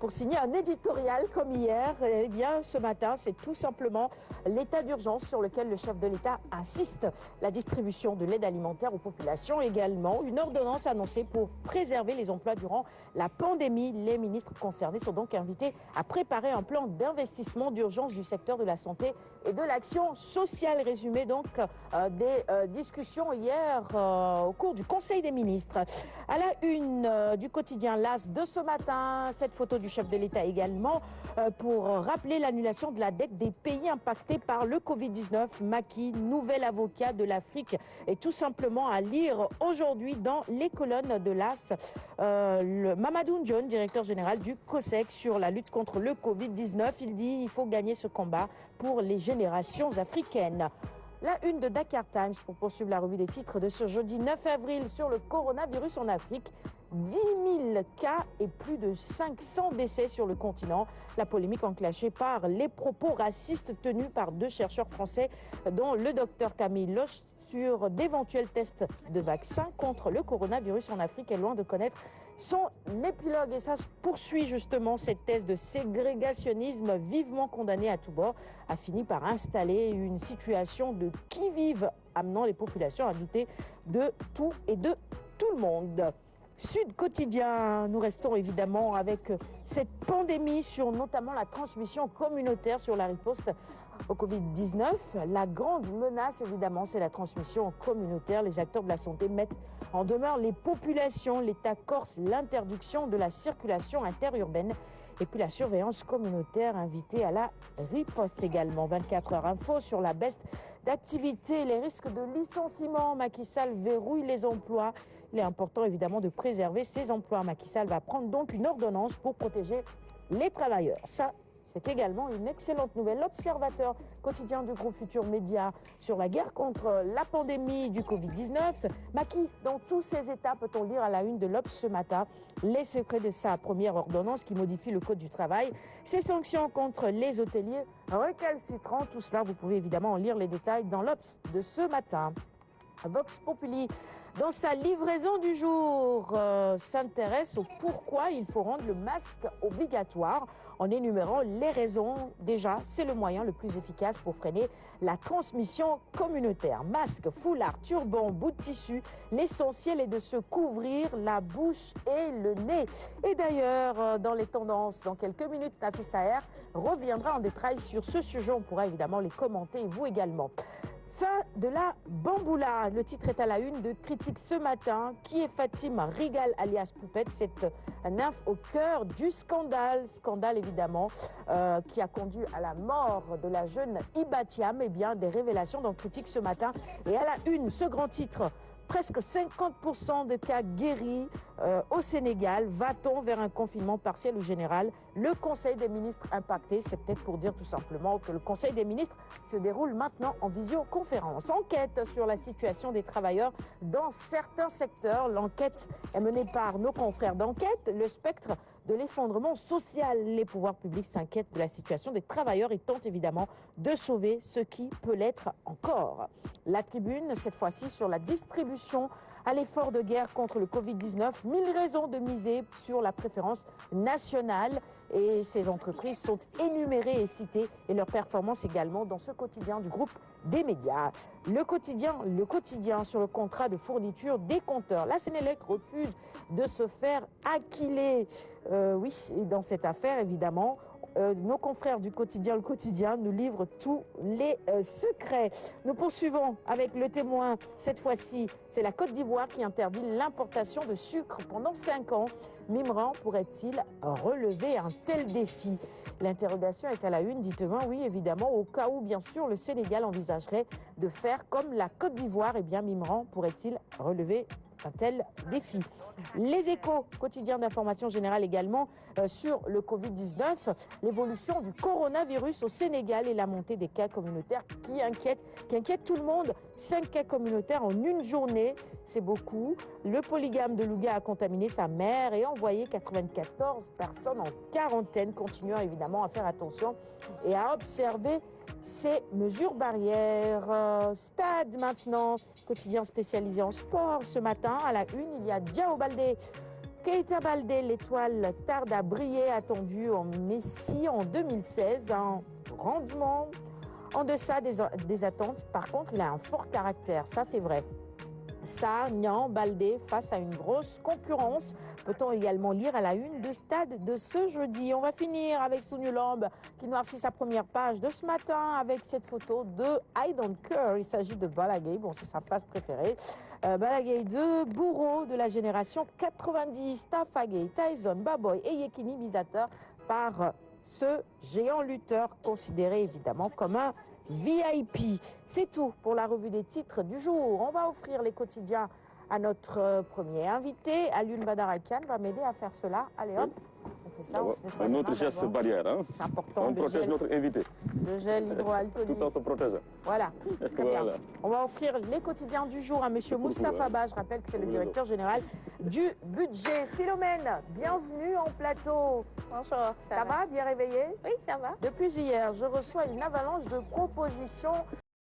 pour signer un éditorial comme hier. Eh bien, ce matin, c'est tout simplement l'état d'urgence sur lequel le chef de l'État insiste. La distribution de l'aide alimentaire aux populations également. Une ordonnance annoncée pour préserver les emplois durant la pandémie. Les ministres concernés sont donc invités à préparer un plan d'investissement d'urgence du secteur de la santé et de l'action sociale. Résumé donc des discussions hier au cours du Conseil des ministres. À la une du quotidien LAS de ce matin, cette photo du chef de l'État également pour rappeler l'annulation de la dette des pays impactés par le Covid-19. Macky, nouvel avocat de l'Afrique, est tout simplement à lire aujourd'hui dans les colonnes de l'AS. Mamadou Ndione, directeur général du COSEC, sur la lutte contre le Covid-19. Il dit qu'il faut gagner ce combat pour les générations africaines. La une de Dakar Times pour poursuivre la revue des titres de ce jeudi 9 avril sur le coronavirus en Afrique. 10 000 cas et plus de 500 décès sur le continent. La polémique enclenchée par les propos racistes tenus par deux chercheurs français, dont le docteur Camille Loche, sur d'éventuels tests de vaccins contre le coronavirus en Afrique est loin de connaître son épilogue. Et ça se poursuit justement, cette thèse de ségrégationnisme vivement condamnée à tout bord a fini par installer une situation de qui-vive, amenant les populations à douter de tout et de tout le monde. Sud Quotidien, nous restons évidemment avec cette pandémie sur notamment la transmission communautaire, sur la riposte au Covid-19. La grande menace, évidemment, c'est la transmission communautaire. Les acteurs de la santé mettent en demeure les populations. L'État corse l'interdiction de la circulation interurbaine et puis la surveillance communautaire invitée à la riposte également. 24 heures info sur la baisse d'activité, les risques de licenciement. Macky Sall verrouille les emplois. Il est important évidemment de préserver ces emplois. Macky Sall va prendre donc une ordonnance pour protéger les travailleurs. Ça, c'est également une excellente nouvelle. L'Observateur, quotidien du groupe Futur Média, sur la guerre contre la pandémie du Covid-19. Macky, dans tous ses états, peut-on lire à la une de l'Obs ce matin, les secrets de sa première ordonnance qui modifie le Code du travail, ses sanctions contre les hôteliers récalcitrants. Tout cela, vous pouvez évidemment en lire les détails dans l'Obs de ce matin. Vox Populi, dans sa livraison du jour, s'intéresse au pourquoi il faut rendre le masque obligatoire en énumérant les raisons. Déjà, c'est le moyen le plus efficace pour freiner la transmission communautaire. Masque, foulard, turban, bout de tissu, l'essentiel est de se couvrir la bouche et le nez. Et d'ailleurs, dans les tendances, dans quelques minutes, Nafis Saher reviendra en détail sur ce sujet. On pourra évidemment les commenter, et vous également. Fin de la bamboula. Le titre est à la une de Critique ce matin. Qui est Fatima Rigal alias Poupette, cette nymphe au cœur du scandale. Scandale évidemment qui a conduit à la mort de la jeune Iba Thiam. Eh bien, des révélations dans Critique ce matin. Et à la une, ce grand titre. Presque 50% de cas guéris au Sénégal. Va-t-on vers un confinement partiel ou général? Le Conseil des ministres impacté, c'est peut-être pour dire tout simplement que le Conseil des ministres se déroule maintenant en visioconférence. Enquête sur la situation des travailleurs dans certains secteurs. L'enquête est menée par nos confrères d'enquête. Le spectre de l'effondrement social. Les pouvoirs publics s'inquiètent de la situation des travailleurs et tentent évidemment de sauver ce qui peut l'être encore. La Tribune, cette fois-ci, sur la distribution à l'effort de guerre contre le Covid-19. 1000 raisons de miser sur la préférence nationale. Et ces entreprises sont énumérées et citées, et leurs performances également dans ce quotidien du groupe des médias. Le quotidien sur le contrat de fourniture des compteurs. La Sénélec refuse de se faire acquiler. Oui, et dans cette affaire, évidemment, nos confrères du quotidien, le quotidien, nous livrent tous les secrets. Nous poursuivons avec le Témoin. Cette fois-ci, c'est la Côte d'Ivoire qui interdit l'importation de sucre pendant 5 ans. Mimran pourrait-il relever un tel défi? L'interrogation est à la une, dites-moi, oui, évidemment, au cas où, bien sûr, le Sénégal envisagerait de faire comme la Côte d'Ivoire. Eh bien, Mimran pourrait-il relever un tel défi? Les Échos, quotidien d'information générale également, sur le Covid-19, l'évolution du coronavirus au Sénégal et la montée des cas communautaires qui inquiète tout le monde. 5 cas communautaires en une journée, c'est beaucoup. Le polygame de Louga a contaminé sa mère et envoyé 94 personnes en quarantaine, continuant évidemment à faire attention et à observer ces mesures barrières. Stade maintenant, quotidien spécialisé en sport. Ce matin, à la une, il y a Diao Baldé Keita Baldé, l'étoile tarde à briller, attendu en Messi en 2016. Un rendement en deçà des attentes. Par contre, il a un fort caractère, ça c'est vrai. Ça, Nian Baldé face à une grosse concurrence. Peut-on également lire à la une de Stade de ce jeudi. On va finir avec Souniou Lamb qui noircit sa première page de ce matin avec cette photo de I Don't Care. Il s'agit de Balla Gaye, bon c'est sa phrase préférée. Balla Gaye, deux bourreaux de la génération 90, Tafa Gueye, Tyson, Baboy et Yekini, mis à terre par ce géant lutteur considéré évidemment comme un VIP. C'est tout pour la revue des titres du jour. On va offrir les quotidiens à notre premier invité. Alioune Badara Khan va m'aider à faire cela. Allez hop, on fait ça. Un autre geste barrière. Hein? C'est important. On protège notre invité. Le gel hydroalcoolique. Tout en se protégeant. Voilà. Très bien. On va offrir les quotidiens du jour à monsieur Moustapha Ba. Je rappelle que c'est le directeur général du budget. Philomène, bienvenue en plateau. Bonjour, Ça va? Bien réveillé? Oui, ça va. Depuis hier, je reçois une avalanche de propositions